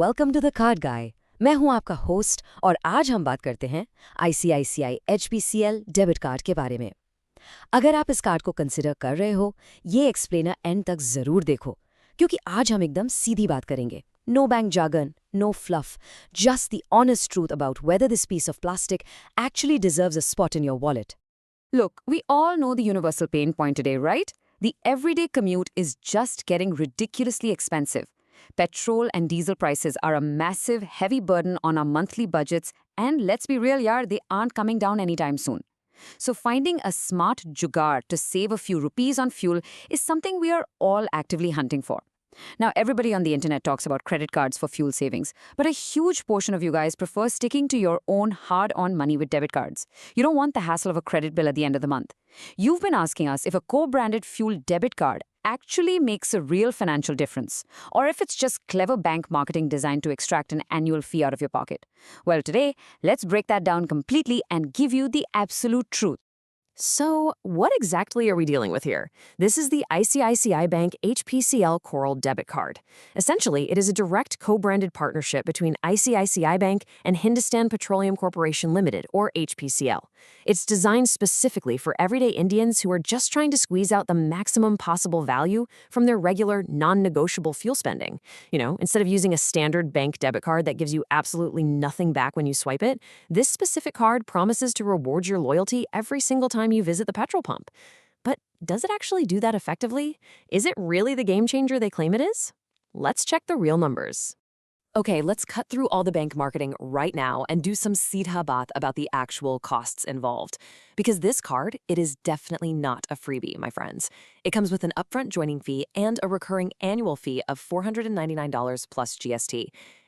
Welcome to the card गाय। मैं हूं आपका होस्ट और आज हम बात करते हैं ICICI HPCL डेबिट कार्ड के बारे में। अगर आप इस कार्ड को कंसिडर कर रहे हो, ये एक्सप्लेनर एंड तक जरूर देखो, क्योंकि आज हम एकदम सीधी बात करेंगे। No bank jargon, no fluff, just the honest truth about whether this piece of plastic actually deserves a spot in your wallet. Look, we all know the universal pain point today, right? The everyday commute is just getting ridiculously expensive. Petrol and diesel prices are a massive, heavy burden on our monthly budgets, and let's be real, yaar, they aren't coming down anytime soon. So finding a smart jugaad to save a few rupees on fuel is something we are all actively hunting for. Now, everybody on the internet talks about credit cards for fuel savings, but a huge portion of you guys prefer sticking to your own hard-earned money with debit cards. You don't want the hassle of a credit bill at the end of the month. You've been asking us if a co-branded fuel debit card actually makes a real financial difference, or if it's just clever bank marketing designed to extract an annual fee out of your pocket. Well, today, let's break that down completely and give you the absolute truth. So, what exactly are we dealing with here? This is the ICICI Bank HPCL Coral Debit Card. Essentially, it is a direct co-branded partnership between ICICI Bank and Hindustan Petroleum Corporation Limited, or HPCL. It's designed specifically for everyday Indians who are just trying to squeeze out the maximum possible value from their regular, non-negotiable fuel spending. Instead of using a standard bank debit card that gives you absolutely nothing back when you swipe it, this specific card promises to reward your loyalty every single time you visit the petrol pump. But does it actually do that effectively? Is it really the game changer they claim it is? Let's check the real numbers. Okay, let's cut through all the bank marketing right now and do some seedha baat about the actual costs involved. Because this card, it is definitely not a freebie, my friends. It comes with an upfront joining fee and a recurring annual fee of $499 plus GST.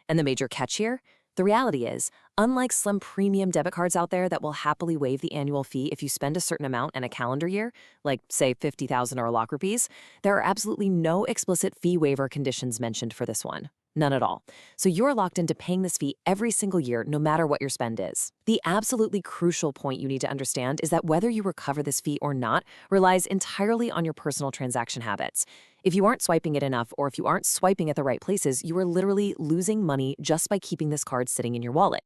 And the major catch here? The reality is, unlike slim premium debit cards out there that will happily waive the annual fee if you spend a certain amount in a calendar year, like, say, 50,000 or lakh rupees, there are absolutely no explicit fee waiver conditions mentioned for this one. None at all. So you're locked into paying this fee every single year, no matter what your spend is. The absolutely crucial point you need to understand is that whether you recover this fee or not relies entirely on your personal transaction habits. If you aren't swiping it enough, or if you aren't swiping at the right places, you are literally losing money just by keeping this card sitting in your wallet.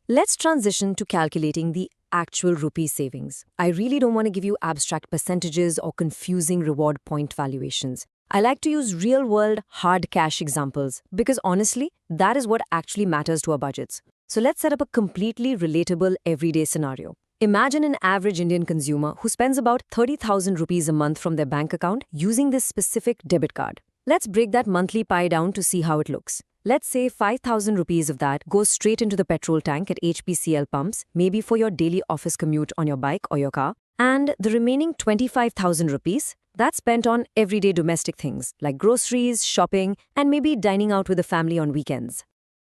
Let's transition to calculating the actual rupee savings. I really don't want to give you abstract percentages or confusing reward point valuations. I like to use real-world, hard cash examples because honestly, that is what actually matters to our budgets. So let's set up a completely relatable everyday scenario. Imagine an average Indian consumer who spends about 30,000 rupees a month from their bank account using this specific debit card. Let's break that monthly pie down to see how it looks. Let's say 5,000 rupees of that goes straight into the petrol tank at HPCL pumps, maybe for your daily office commute on your bike or your car. And the remaining 25,000 rupees, that's spent on everyday domestic things like groceries, shopping, and maybe dining out with the family on weekends.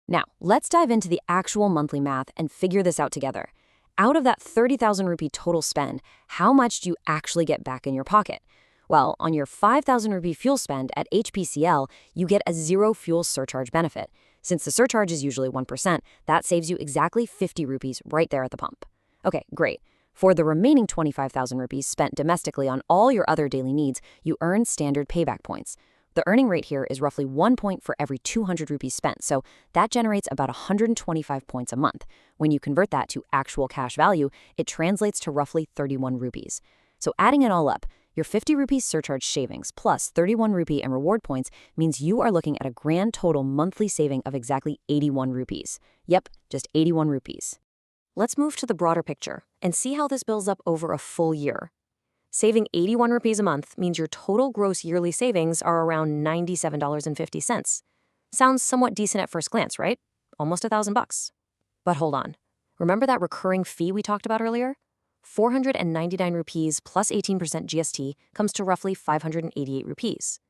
Now, let's dive into the actual monthly math and figure this out together. Out of that 30,000 rupee total spend, how much do you actually get back in your pocket? Well, on your 5,000 rupee fuel spend at HPCL, you get a zero fuel surcharge benefit. Since the surcharge is usually 1%, that saves you exactly 50 rupees right there at the pump. Okay, great. For the remaining 25,000 rupees spent domestically on all your other daily needs, you earn standard payback points. The earning rate here is roughly 1 point for every 200 rupees spent, so that generates about 125 points a month. When you convert that to actual cash value, it translates to roughly 31 rupees. So adding it all up, your 50 rupees surcharge savings plus 31 rupee in reward points means you are looking at a grand total monthly saving of exactly 81 rupees. Yep, just 81 rupees. Let's move to the broader picture and see how this builds up over a full year. Saving 81 rupees a month means your total gross yearly savings are around $97.50. Sounds somewhat decent at first glance, right? Almost $1,000. But hold on. Remember that recurring fee we talked about earlier? 499 rupees plus 18% GST comes to roughly 588 rupees.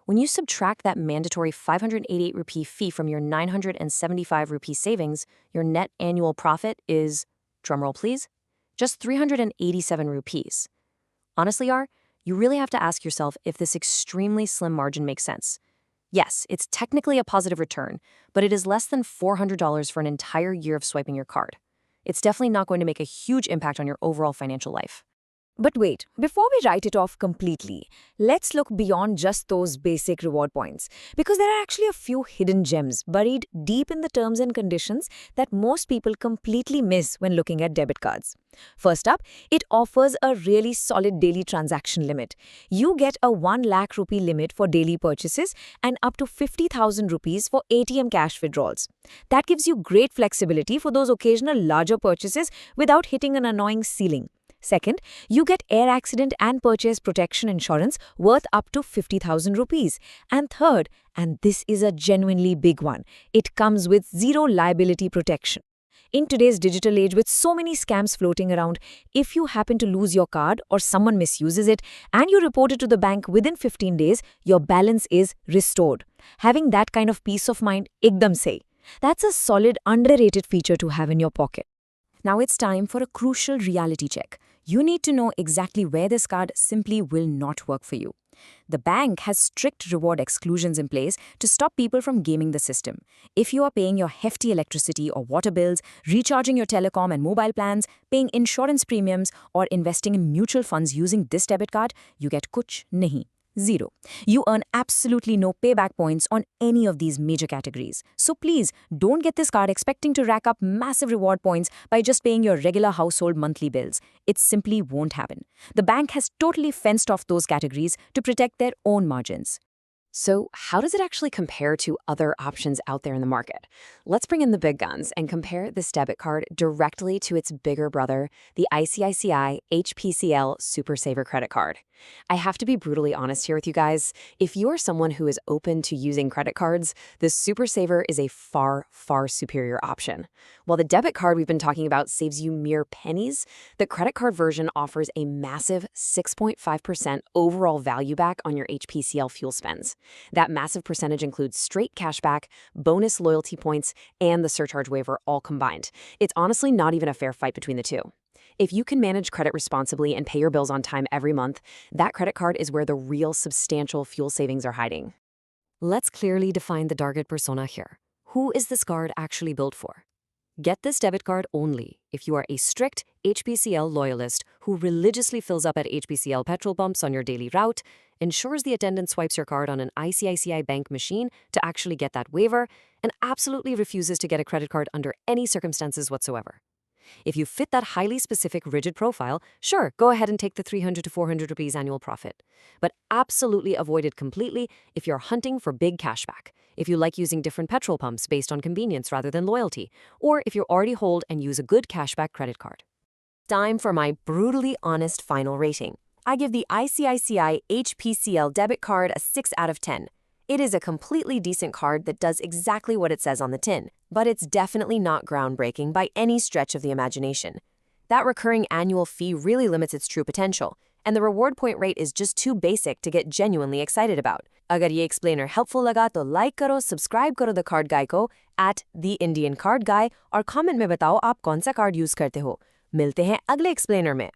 When you subtract that mandatory 588 rupee fee from your 975 rupee savings, your net annual profit is, drumroll please, just 387 rupees. Honestly, you really have to ask yourself if this extremely slim margin makes sense. Yes, it's technically a positive return, but it is less than $400 for an entire year of swiping your card. It's definitely not going to make a huge impact on your overall financial life. But wait, before we write it off completely, let's look beyond just those basic reward points. Because there are actually a few hidden gems buried deep in the terms and conditions that most people completely miss when looking at debit cards. First up, it offers a really solid daily transaction limit. You get a 1 lakh rupee limit for daily purchases and up to 50,000 rupees for ATM cash withdrawals. That gives you great flexibility for those occasional larger purchases without hitting an annoying ceiling. Second, you get air accident and purchase protection insurance worth up to 50,000 rupees. And third, and this is a genuinely big one, it comes with zero liability protection. In today's digital age with so many scams floating around, if you happen to lose your card or someone misuses it and you report it to the bank within 15 days, your balance is restored. Having that kind of peace of mind, ekdam se. That's a solid underrated feature to have in your pocket. Now it's time for a crucial reality check. You need to know exactly where this card simply will not work for you. The bank has strict reward exclusions in place to stop people from gaming the system. If you are paying your hefty electricity or water bills, recharging your telecom and mobile plans, paying insurance premiums, or investing in mutual funds using this debit card, you get kuch nahi. Zero. You earn absolutely no payback points on any of these major categories. So please, don't get this card expecting to rack up massive reward points by just paying your regular household monthly bills. It simply won't happen. The bank has totally fenced off those categories to protect their own margins. So how does it actually compare to other options out there in the market? Let's bring in the big guns and compare this debit card directly to its bigger brother, the ICICI HPCL Super Saver credit card. I have to be brutally honest here with you guys. If you're someone who is open to using credit cards, the Super Saver is a far, far superior option. While the debit card we've been talking about saves you mere pennies, the credit card version offers a massive 6.5% overall value back on your HPCL fuel spends. That massive percentage includes straight cashback, bonus loyalty points, and the surcharge waiver all combined. It's honestly not even a fair fight between the two. If you can manage credit responsibly and pay your bills on time every month, that credit card is where the real substantial fuel savings are hiding. Let's clearly define the target persona here. Who is this card actually built for? Get this debit card only if you are a strict HPCL loyalist who religiously fills up at HPCL petrol pumps on your daily route, ensures the attendant swipes your card on an ICICI bank machine to actually get that waiver, and absolutely refuses to get a credit card under any circumstances whatsoever. If you fit that highly specific rigid profile, sure, go ahead and take the 300 to 400 rupees annual profit. But absolutely avoid it completely if you're hunting for big cashback, if you like using different petrol pumps based on convenience rather than loyalty, or if you already hold and use a good cashback credit card. Time for my brutally honest final rating. I give the ICICI HPCL debit card a 6 out of 10. It is a completely decent card that does exactly what it says on the tin, but it's definitely not groundbreaking by any stretch of the imagination. That recurring annual fee really limits its true potential, and the reward point rate is just too basic to get genuinely excited about. Agar ye explainer helpful laga to like karo, subscribe karo the card guy ko at the Indian Card Guy और comment में बताओ आप कौन सा card use करते हो. मिलते हैं अगले explainer में.